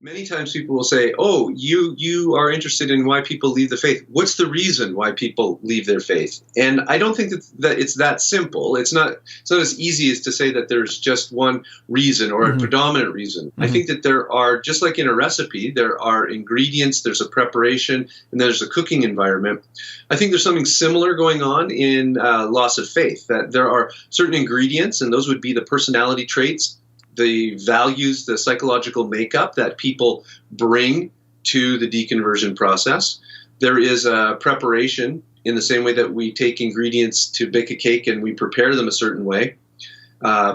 Many times people will say, "Oh, you are interested in why people leave the faith. What's the reason why people leave their faith?" And I don't think that it's that simple. It's not as easy as to say that there's just one reason or a predominant reason. I think that there are, just like in a recipe, there are ingredients, there's a preparation, and there's a cooking environment. I think there's something similar going on in loss of faith, that there are certain ingredients, and those would be the personality traits, the values, the psychological makeup that people bring to the deconversion process. There is a preparation in the same way that we take ingredients to bake a cake and we prepare them a certain way.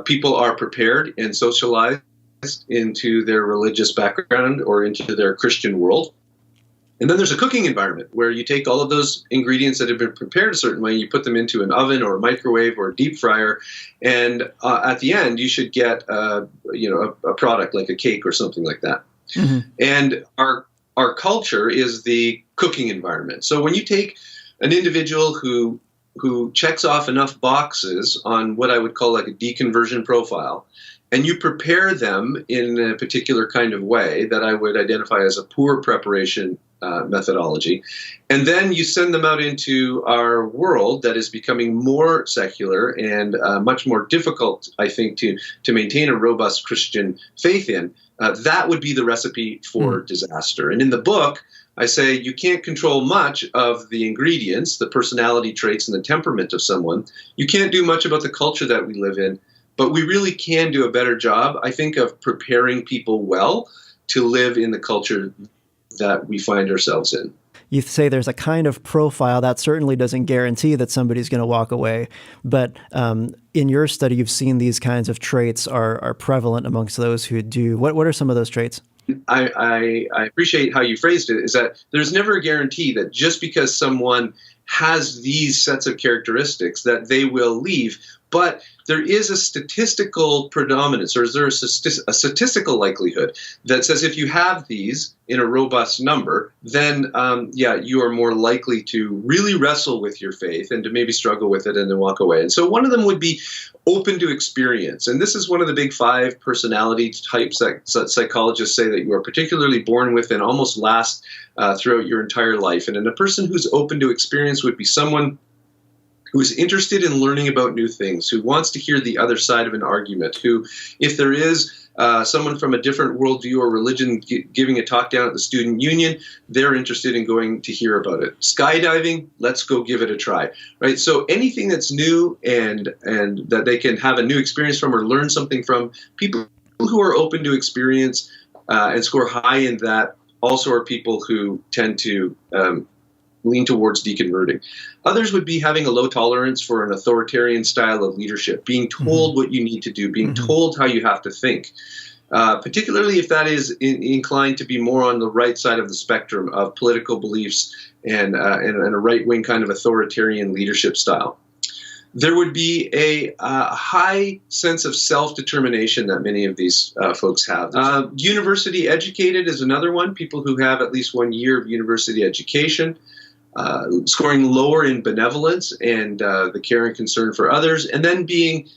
People are prepared and socialized into their religious background or into their Christian world. And then there's a cooking environment where you take all of those ingredients that have been prepared a certain way, you put them into an oven or a microwave or a deep fryer, and at the end you should get a product like a cake or something like that. And our culture is the cooking environment. So when you take an individual who checks off enough boxes on what I would call like a deconversion profile, and you prepare them in a particular kind of way that I would identify as a poor preparation methodology, and then you send them out into our world that is becoming more secular and much more difficult, I think, to maintain a robust Christian faith in, that would be the recipe for disaster. And in the book, I say you can't control much of the ingredients, the personality traits and the temperament of someone. You can't do much about the culture that we live in, but we really can do a better job, I think, of preparing people well to live in the culture that we find ourselves in. You say there's a kind of profile that certainly doesn't guarantee that somebody's going to walk away. But in your study, you've seen these kinds of traits are prevalent amongst those who do. What are some of those traits? I appreciate how you phrased it, is that there's never a guarantee that just because someone has these sets of characteristics that they will leave. But there is a statistical predominance, or is there a statistical likelihood that says if you have these in a robust number, then, you are more likely to really wrestle with your faith and to maybe struggle with it and then walk away. And so one of them would be open to experience. And this is one of the big 5 personality types that psychologists say that you are particularly born with and almost last throughout your entire life. And a person who's open to experience would be someone who is interested in learning about new things, who wants to hear the other side of an argument, who, if there is someone from a different worldview or religion giving a talk down at the student union, they're interested in going to hear about it. Skydiving, let's go give it a try, right? So anything that's new and that they can have a new experience from or learn something from, people who are open to experience and score high in that also are people who tend to lean towards deconverting. Others would be having a low tolerance for an authoritarian style of leadership, being told what you need to do, being told how you have to think, particularly if that is inclined to be more on the right side of the spectrum of political beliefs and a right-wing kind of authoritarian leadership style. There would be a high sense of self-determination that many of these folks have. University educated is another one, people who have at least 1 year of university education. Scoring lower in benevolence and the care and concern for others, and then being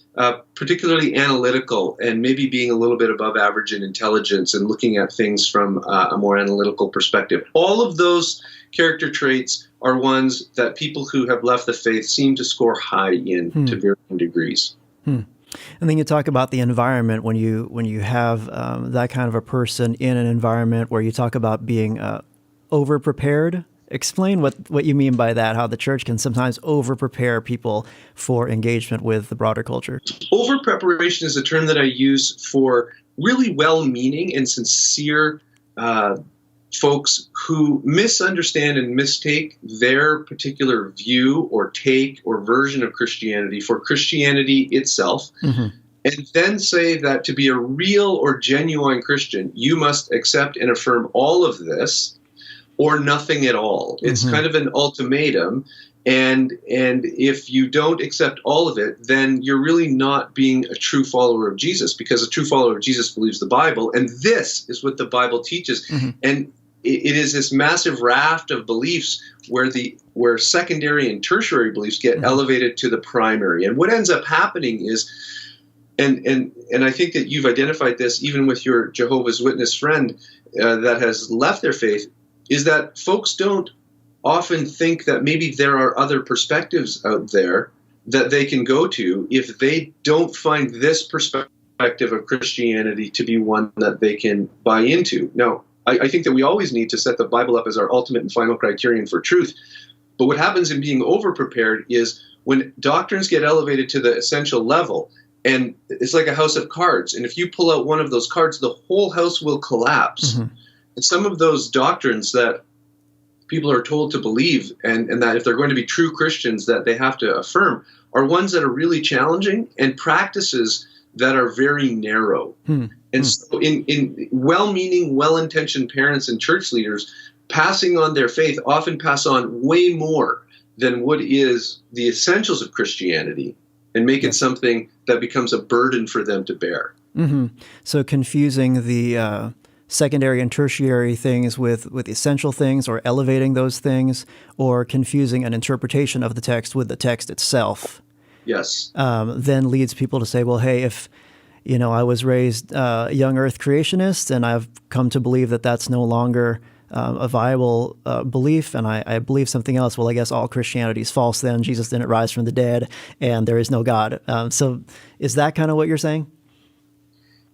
particularly analytical and maybe being a little bit above average in intelligence and looking at things from a more analytical perspective. All of those character traits are ones that people who have left the faith seem to score high in to varying degrees. And then you talk about the environment when you have that kind of a person in an environment where you talk about being over-prepared. Explain what you mean by that, how the church can sometimes over-prepare people for engagement with the broader culture. Over-preparation is a term that I use for really well-meaning and sincere folks who misunderstand and mistake their particular view or take or version of Christianity for Christianity itself, and then say that to be a real or genuine Christian, you must accept and affirm all of this or nothing at all. It's kind of an ultimatum, and if you don't accept all of it, then you're really not being a true follower of Jesus, because a true follower of Jesus believes the Bible, and this is what the Bible teaches. And it is this massive raft of beliefs where secondary and tertiary beliefs get elevated to the primary. And what ends up happening is And I think that you've identified this even with your Jehovah's Witness friend that has left their faith, is that folks don't often think that maybe there are other perspectives out there that they can go to if they don't find this perspective of Christianity to be one that they can buy into. Now, I think that we always need to set the Bible up as our ultimate and final criterion for truth. But what happens in being over-prepared is when doctrines get elevated to the essential level, and it's like a house of cards, and if you pull out one of those cards, the whole house will collapse. Mm-hmm. And some of those doctrines that people are told to believe, and that if they're going to be true Christians that they have to affirm, are ones that are really challenging and practices that are very narrow. And so in well-meaning, well-intentioned parents and church leaders passing on their faith often pass on way more than what is the essentials of Christianity and make it something that becomes a burden for them to bear. Mm-hmm. So confusing the secondary and tertiary things with essential things, or elevating those things, or confusing an interpretation of the text with the text itself. Yes. Then leads people to say, well, hey, if I was raised young earth creationist, and I've come to believe that that's no longer a viable belief, and I believe something else, well, I guess all Christianity is false then. Jesus didn't rise from the dead, and there is no God. So is that kind of what you're saying?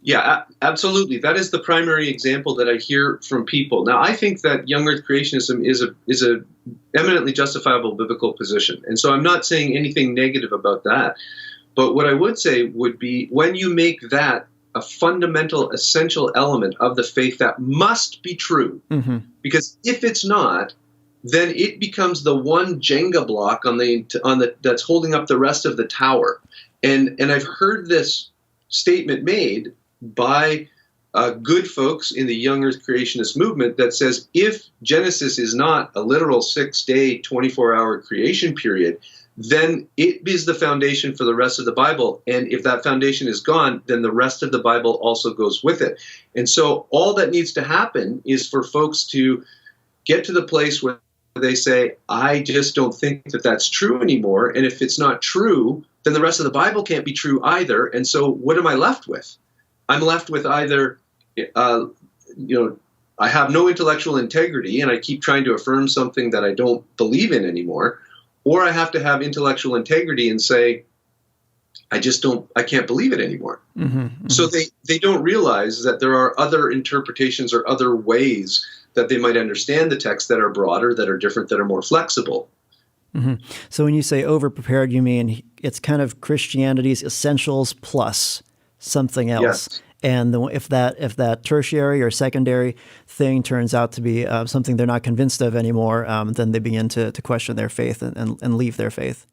Yeah, absolutely. That is the primary example that I hear from people. Now, I think that young earth creationism is a eminently justifiable biblical position. And so I'm not saying anything negative about that. But what I would say would be, when you make that a fundamental, essential element of the faith that must be true, because if it's not, then it becomes the one Jenga block on the that's holding up the rest of the tower. And I've heard this statement made by good folks in the young earth creationist movement that says, if Genesis is not a literal 6-day, 24-hour creation period, then it is the foundation for the rest of the Bible. And if that foundation is gone, then the rest of the Bible also goes with it. And so all that needs to happen is for folks to get to the place where they say, I just don't think that that's true anymore. And if it's not true, then the rest of the Bible can't be true either. And so what am I left with? I'm left with either, I have no intellectual integrity and I keep trying to affirm something that I don't believe in anymore, or I have to have intellectual integrity and say, I can't believe it anymore. So they don't realize that there are other interpretations or other ways that they might understand the text that are broader, that are different, that are more flexible. So when you say over-prepared, you mean it's kind of Christianity's essentials plus something else. Yes. And if that tertiary or secondary thing turns out to be something they're not convinced of anymore, then they begin to question their faith and leave their faith.